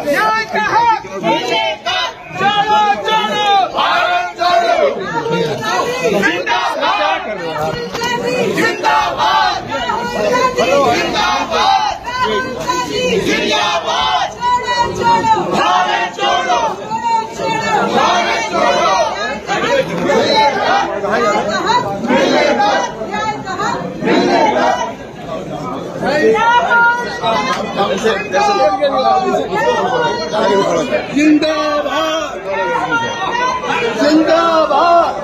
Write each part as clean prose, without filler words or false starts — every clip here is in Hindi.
न्याय का हक चलो चलो भारत चलो जिंदाबाद जिंदाबाद जिंदाबाद जिंदाबाद भारत छोड़ो भारत छोड़ो जिंदाबाद जिंदाबाद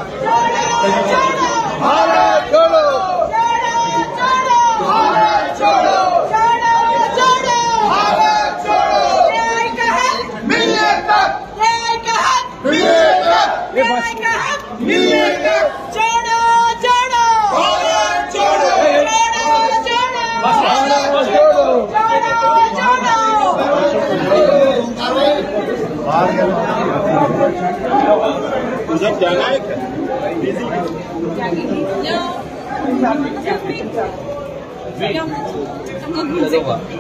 भारत छोड़ो भारत छोड़ो भारत छोड़ो मिलने तक मिलने तक मिलने तक छोड़ो छोड़ो भारत छोड़ो भारत छोड़ो जब जाना है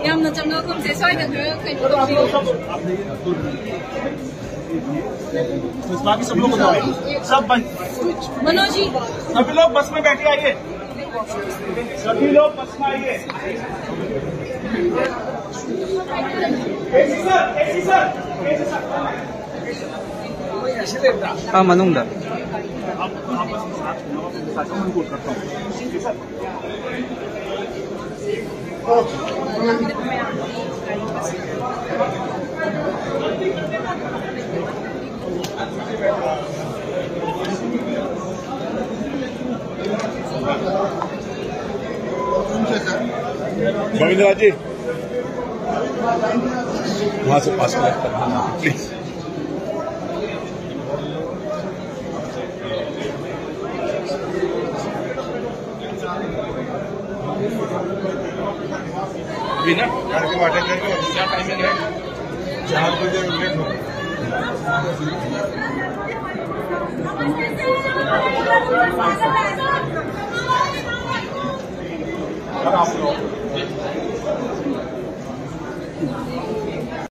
Yamna changga kumse soi na kyo kai to बाकी सब लोग बताओ सब बंद मनोज जी सभी लोग बस में बैठे आइए सभी लोग बस में आइए हाँ मनूंगा रविंद्र जी वहां से पास कर प्लीज। बिना घर के वाटर करके क्या टाइमिंग है 4 बजे लेट हो आप लोग